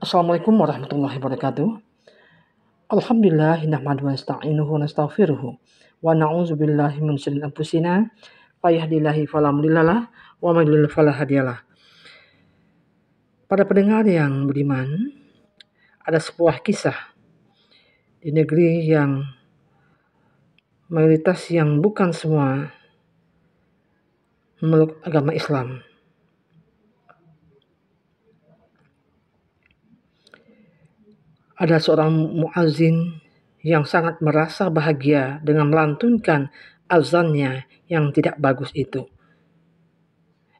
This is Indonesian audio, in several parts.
Assalamualaikum warahmatullahi wabarakatuh. Alhamdulillah nahmaduhu wa nasta'inuhu wa nastaghfiruhu wa na'udzubillahi min syururi anfusina fa yahdihillahu fala mudhillalah wa may yudhlil fala hadiyalah. Para pendengar yang budiman, ada sebuah kisah di negeri yang mayoritas yang bukan semua memeluk agama Islam. Ada seorang muazin yang sangat merasa bahagia dengan melantunkan azannya yang tidak bagus itu.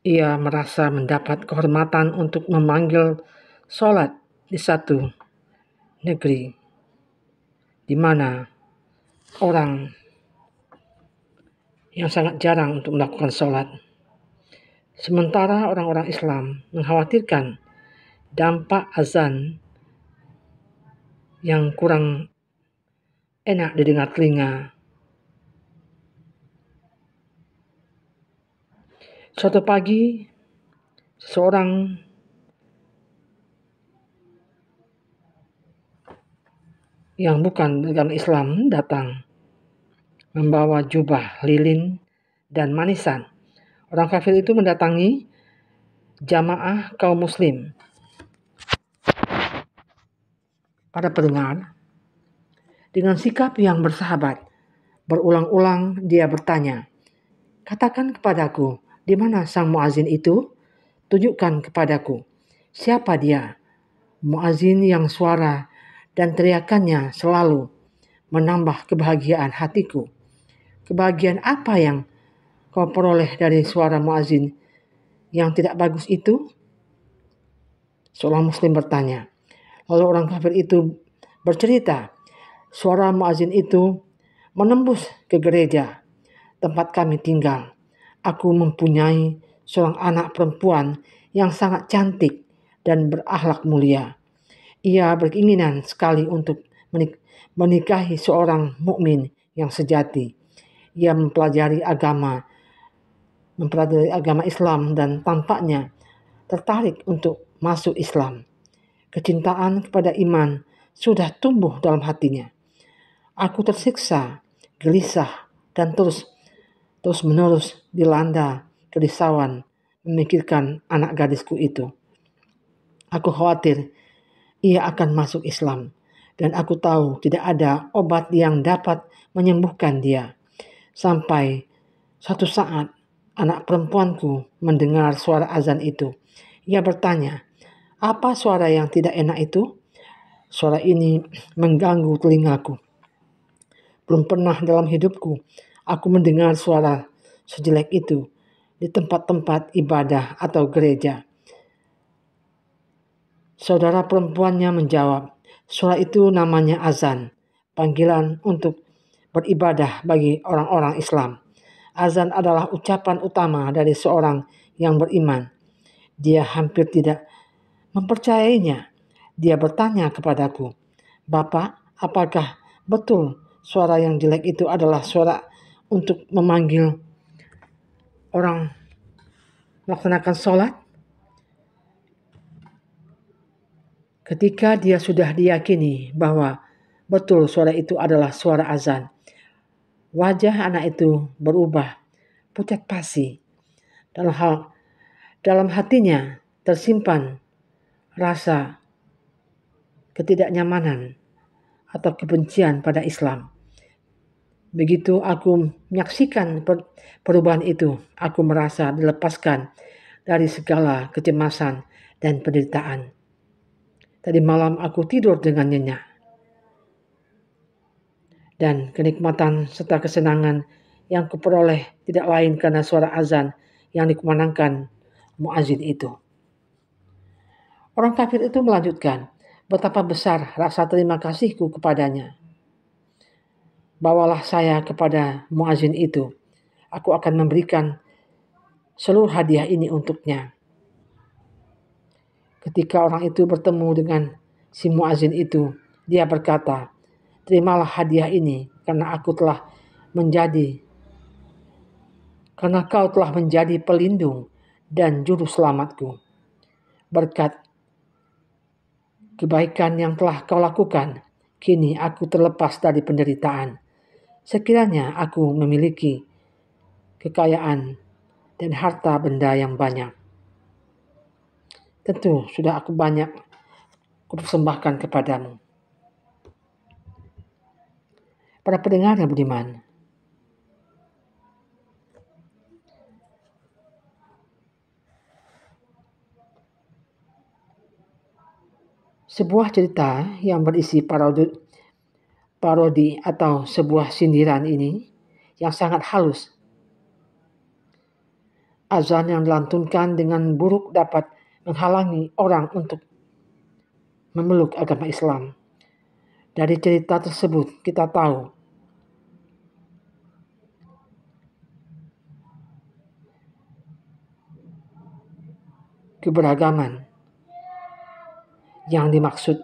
Ia merasa mendapat kehormatan untuk memanggil sholat di satu negeri di mana orang yang sangat jarang untuk melakukan sholat. Sementara orang-orang Islam mengkhawatirkan dampak azan yang kurang enak didengar telinga. Suatu pagi, seorang yang bukan agama Islam datang membawa jubah lilin dan manisan. Orang kafir itu mendatangi jamaah kaum muslim. Para pendengar, dengan sikap yang bersahabat, berulang-ulang dia bertanya, "Katakan kepadaku, di mana sang muazin itu? Tunjukkan kepadaku, siapa dia?" Muazin yang suara dan teriakannya selalu menambah kebahagiaan hatiku. Kebahagiaan apa yang kau peroleh dari suara muazin yang tidak bagus itu? Seorang muslim bertanya. Lalu orang kafir itu bercerita, suara muazin itu menembus ke gereja tempat kami tinggal. Aku mempunyai seorang anak perempuan yang sangat cantik dan berakhlak mulia. Ia berkeinginan sekali untuk menikahi seorang mukmin yang sejati. Ia mempelajari agama Islam dan tampaknya tertarik untuk masuk Islam. Kecintaan kepada iman sudah tumbuh dalam hatinya. Aku tersiksa, gelisah, dan terus-menerus dilanda kerisauan memikirkan anak gadisku itu. Aku khawatir ia akan masuk Islam, dan aku tahu tidak ada obat yang dapat menyembuhkan dia. Sampai suatu saat anak perempuanku mendengar suara azan itu. Ia bertanya, "Apa suara yang tidak enak itu?" Suara ini mengganggu telingaku. Belum pernah dalam hidupku aku mendengar suara sejelek itu di tempat-tempat ibadah atau gereja. Saudara perempuannya menjawab, suara itu namanya azan, panggilan untuk beribadah bagi orang-orang Islam. Azan adalah ucapan utama dari seorang yang beriman. Dia hampir tidak mempercayainya. Dia bertanya kepadaku, "Bapak, apakah betul suara yang jelek itu adalah suara untuk memanggil orang melaksanakan sholat?" Ketika dia sudah diyakini bahwa betul suara itu adalah suara azan, wajah anak itu berubah pucat pasi. Dalam hatinya tersimpan rasa ketidaknyamanan atau kebencian pada Islam. Begitu aku menyaksikan perubahan itu, aku merasa dilepaskan dari segala kecemasan dan penderitaan. Tadi malam aku tidur dengan nyenyak. Dan kenikmatan serta kesenangan yang kuperoleh tidak lain karena suara azan yang dikumandangkan muazin itu. Orang kafir itu melanjutkan, betapa besar rasa terima kasihku kepadanya. Bawalah saya kepada muazin itu. Aku akan memberikan seluruh hadiah ini untuknya. Ketika orang itu bertemu dengan si muazin itu, dia berkata, "Terimalah hadiah ini karena kau telah menjadi pelindung dan juru selamatku. Berkat kebaikan yang telah kau lakukan. Kini aku terlepas dari penderitaan. Sekiranya aku memiliki kekayaan dan harta benda yang banyak, tentu sudah aku banyak kupersembahkan kepadamu. Para pendengar yang budiman, sebuah cerita yang berisi parodi atau sebuah sindiran ini yang sangat halus. Azan yang dilantunkan dengan buruk dapat menghalangi orang untuk memeluk agama Islam. Dari cerita tersebut kita tahu keberagaman yang dimaksud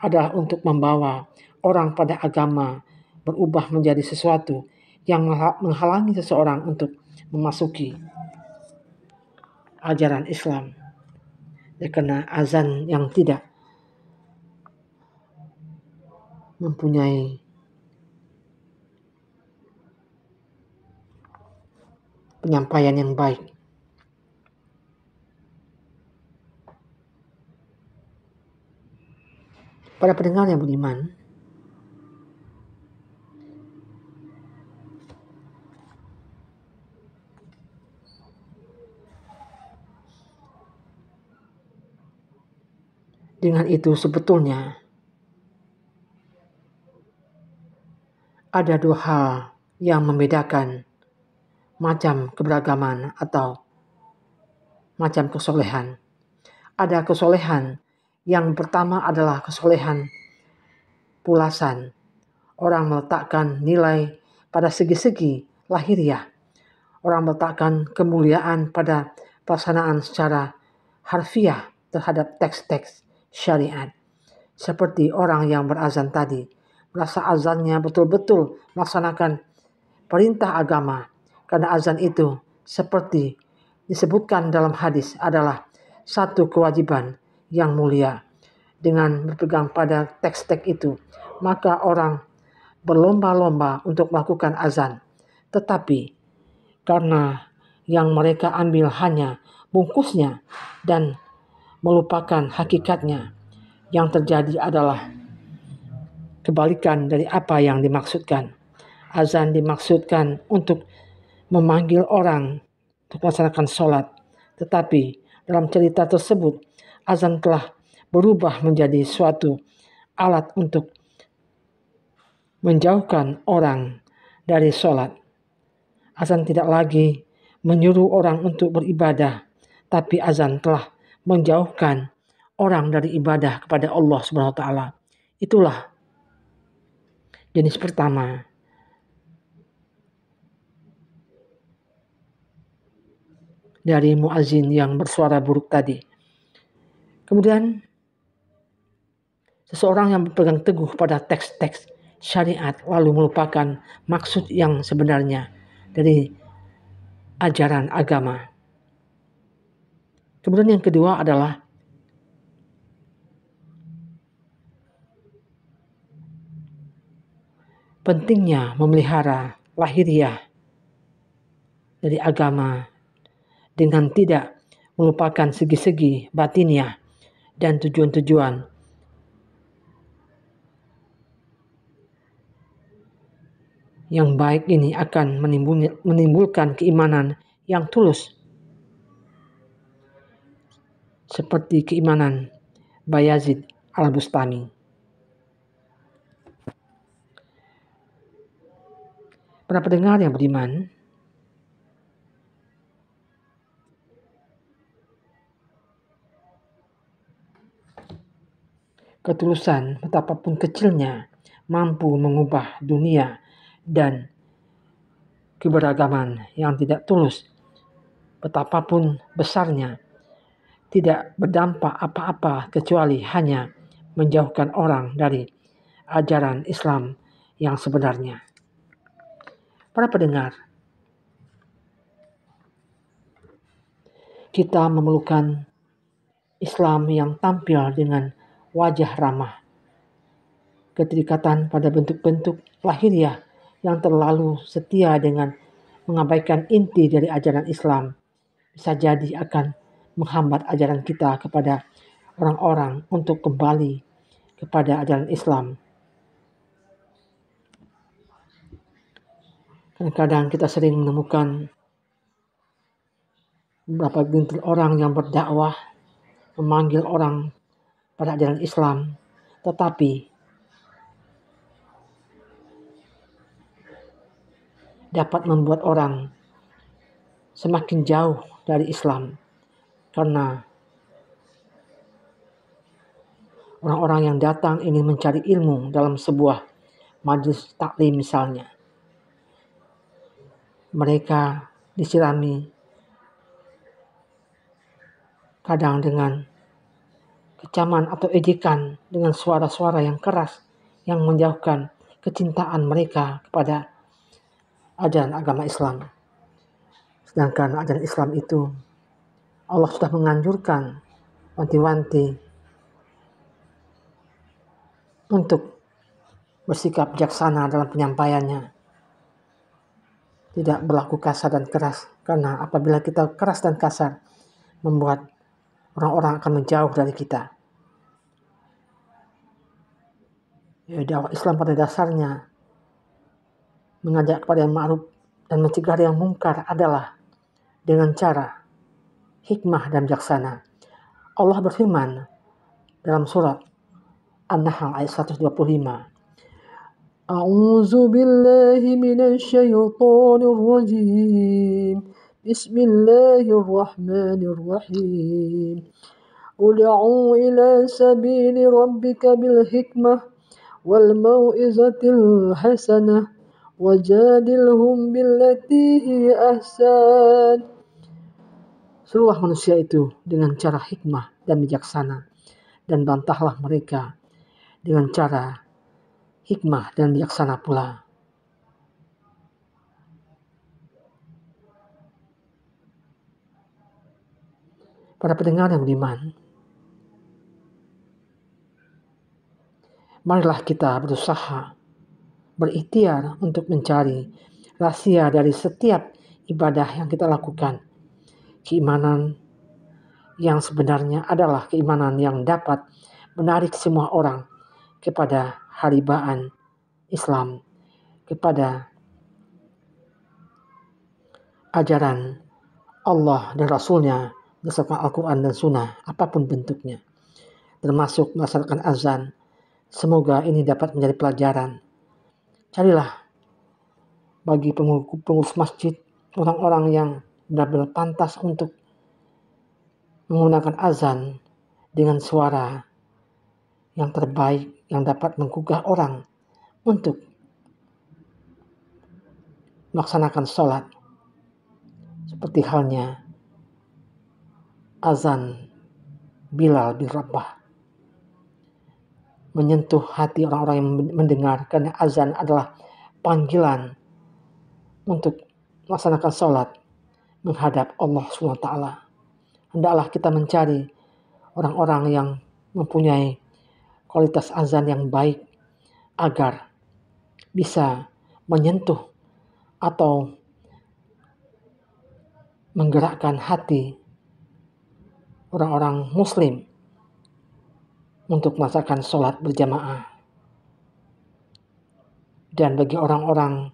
adalah untuk membawa orang pada agama berubah menjadi sesuatu yang menghalangi seseorang untuk memasuki ajaran Islam. Karena azan yang tidak mempunyai penyampaian yang baik. Para pendengar yang budiman, dengan itu sebetulnya ada dua hal yang membedakan macam keberagaman atau macam kesolehan. Ada kesolehan yang pertama adalah kesolehan pulasan. Orang meletakkan nilai pada segi-segi lahiriah. Orang meletakkan kemuliaan pada pelaksanaan secara harfiah terhadap teks-teks syariat. Seperti orang yang berazan tadi, merasa azannya betul-betul melaksanakan perintah agama. Karena azan itu seperti disebutkan dalam hadis adalah satu kewajiban yang mulia. Dengan berpegang pada teks-teks itu, maka orang berlomba-lomba untuk melakukan azan. Tetapi karena yang mereka ambil hanya bungkusnya dan melupakan hakikatnya, yang terjadi adalah kebalikan dari apa yang dimaksudkan. Azan dimaksudkan untuk memanggil orang untuk melaksanakan sholat. Tetapi dalam cerita tersebut, azan telah berubah menjadi suatu alat untuk menjauhkan orang dari sholat. Azan tidak lagi menyuruh orang untuk beribadah, tapi azan telah menjauhkan orang dari ibadah kepada Allah Subhanahu wa taala. Itulah jenis pertama dari muazin yang bersuara buruk tadi. Kemudian seseorang yang berpegang teguh pada teks-teks syariat lalu melupakan maksud yang sebenarnya dari ajaran agama. Kemudian yang kedua adalah pentingnya memelihara lahiriah dari agama dengan tidak melupakan segi-segi batiniah dan tujuan-tujuan yang baik ini akan menimbulkan keimanan yang tulus, seperti keimanan Bayazid Al-Bustami. Para pendengar yang beriman, ketulusan betapapun kecilnya mampu mengubah dunia, dan keberagaman yang tidak tulus betapapun besarnya tidak berdampak apa-apa kecuali hanya menjauhkan orang dari ajaran Islam yang sebenarnya. Para pendengar, kita memerlukan Islam yang tampil dengan wajah ramah, keterikatan pada bentuk-bentuk lahiriah yang terlalu setia dengan mengabaikan inti dari ajaran Islam bisa jadi akan menghambat ajaran kita kepada orang-orang untuk kembali kepada ajaran Islam. Kadang-kadang kita sering menemukan beberapa gelintir orang yang berdakwah, memanggil orang pada ajaran Islam, tetapi dapat membuat orang semakin jauh dari Islam karena orang-orang yang datang ingin mencari ilmu dalam sebuah majelis taklim misalnya. Mereka disirami kadang dengan kecaman atau ejekan dengan suara-suara yang keras yang menjauhkan kecintaan mereka kepada ajaran agama Islam. Sedangkan ajaran Islam itu Allah sudah menganjurkan wanti-wanti untuk bersikap bijaksana dalam penyampaiannya. Tidak berlaku kasar dan keras, karena apabila kita keras dan kasar membuat orang-orang akan menjauh dari kita. Dakwah Islam pada dasarnya mengajak kepada yang ma'ruf dan mencegah yang mungkar adalah dengan cara hikmah dan bijaksana. Allah berfirman dalam surat An-Nahl ayat 125. A'udzu billahi minasy syaithanir rajim. Bismillahirrahmanirrahim. Ud'u ila sabili rabbika bil hikmah wal mau'izatil hasanah wajadilhum billati hiya ahsan. Serulah manusia itu dengan cara hikmah dan bijaksana, dan bantahlah mereka dengan cara hikmah dan bijaksana pula. Para pendengar yang beriman, marilah kita berusaha, berikhtiar untuk mencari rahasia dari setiap ibadah yang kita lakukan. Keimanan yang sebenarnya adalah keimanan yang dapat menarik semua orang kepada haribaan Islam, kepada ajaran Allah dan Rasulnya berdasarkan Al-Quran dan Sunnah, apapun bentuknya, termasuk melaksanakan azan. Semoga ini dapat menjadi pelajaran. Carilah bagi pengurus masjid orang-orang yang benar-benar pantas untuk menggunakan azan dengan suara yang terbaik yang dapat menggugah orang untuk melaksanakan sholat, seperti halnya azan Bilal bin Rabah, menyentuh hati orang-orang yang mendengar, karena azan adalah panggilan untuk melaksanakan sholat menghadap Allah SWT. Hendaklah kita mencari orang-orang yang mempunyai kualitas azan yang baik agar bisa menyentuh atau menggerakkan hati orang-orang muslim untuk melaksanakan sholat berjamaah. Dan bagi orang-orang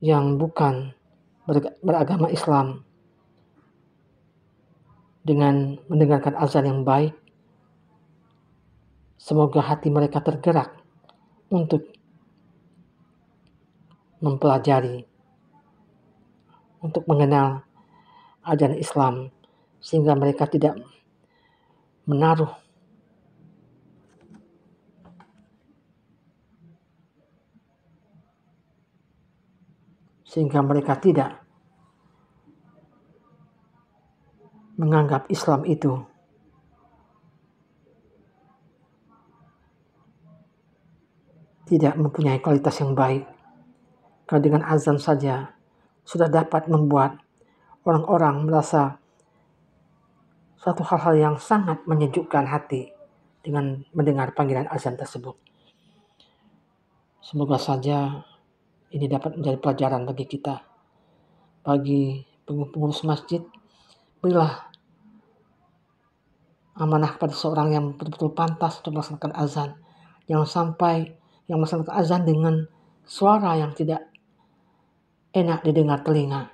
yang bukan beragama Islam, dengan mendengarkan azan yang baik, semoga hati mereka tergerak untuk mempelajari, untuk mengenal ajaran Islam, sehingga mereka tidak menaruh menganggap Islam itu tidak mempunyai kualitas yang baik. Karena dengan azan saja sudah dapat membuat orang-orang merasa suatu hal-hal yang sangat menyejukkan hati dengan mendengar panggilan azan tersebut. Semoga saja ini dapat menjadi pelajaran bagi kita, bagi pengurus masjid. Berilah amanah kepada seorang yang betul-betul pantas untuk melaksanakan azan. Jangan sampai yang melaksanakan azan dengan suara yang tidak enak didengar telinga,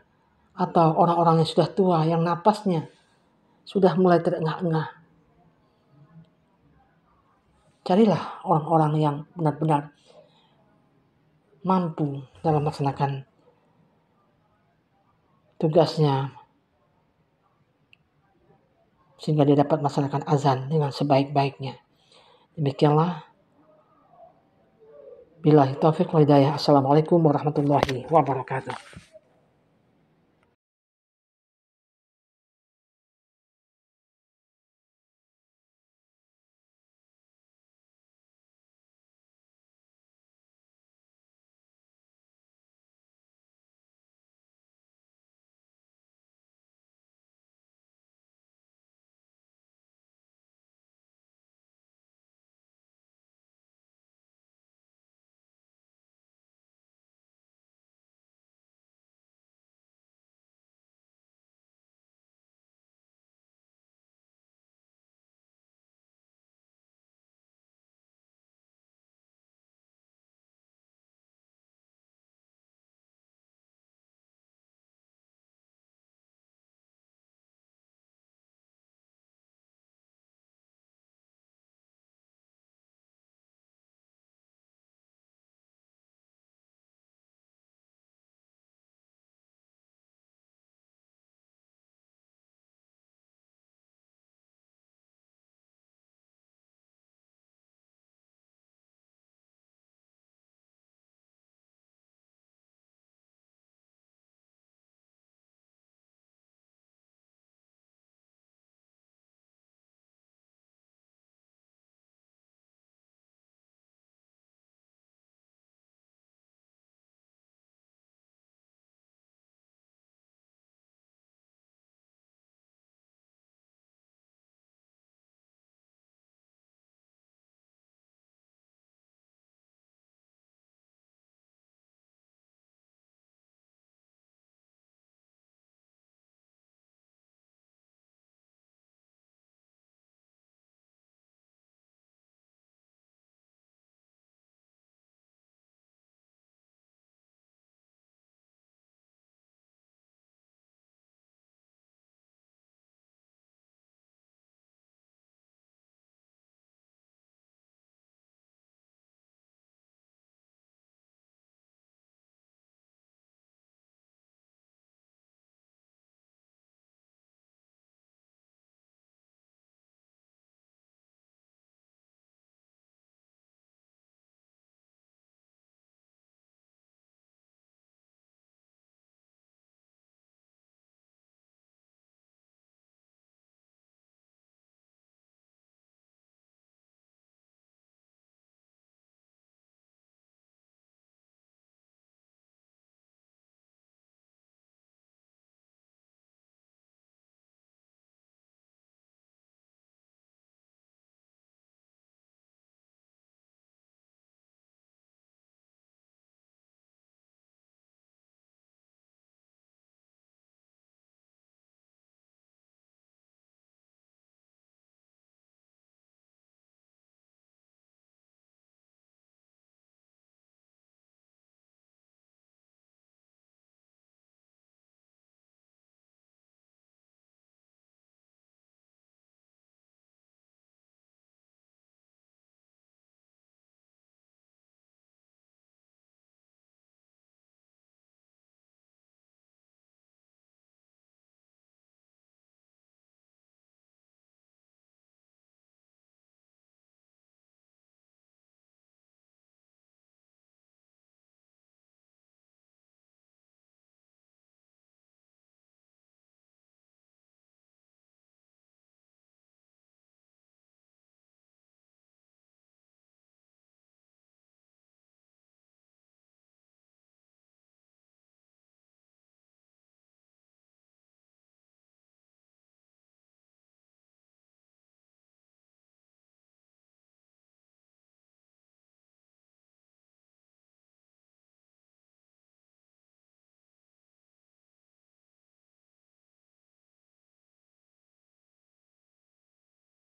atau orang-orang yang sudah tua yang napasnya sudah mulai terengah-engah. Carilah orang-orang yang benar-benar mampu dalam melaksanakan tugasnya sehingga dia dapat melaksanakan azan dengan sebaik-baiknya. Demikianlah. Billahi taufiq wal hidayah. Assalamualaikum warahmatullahi wabarakatuh.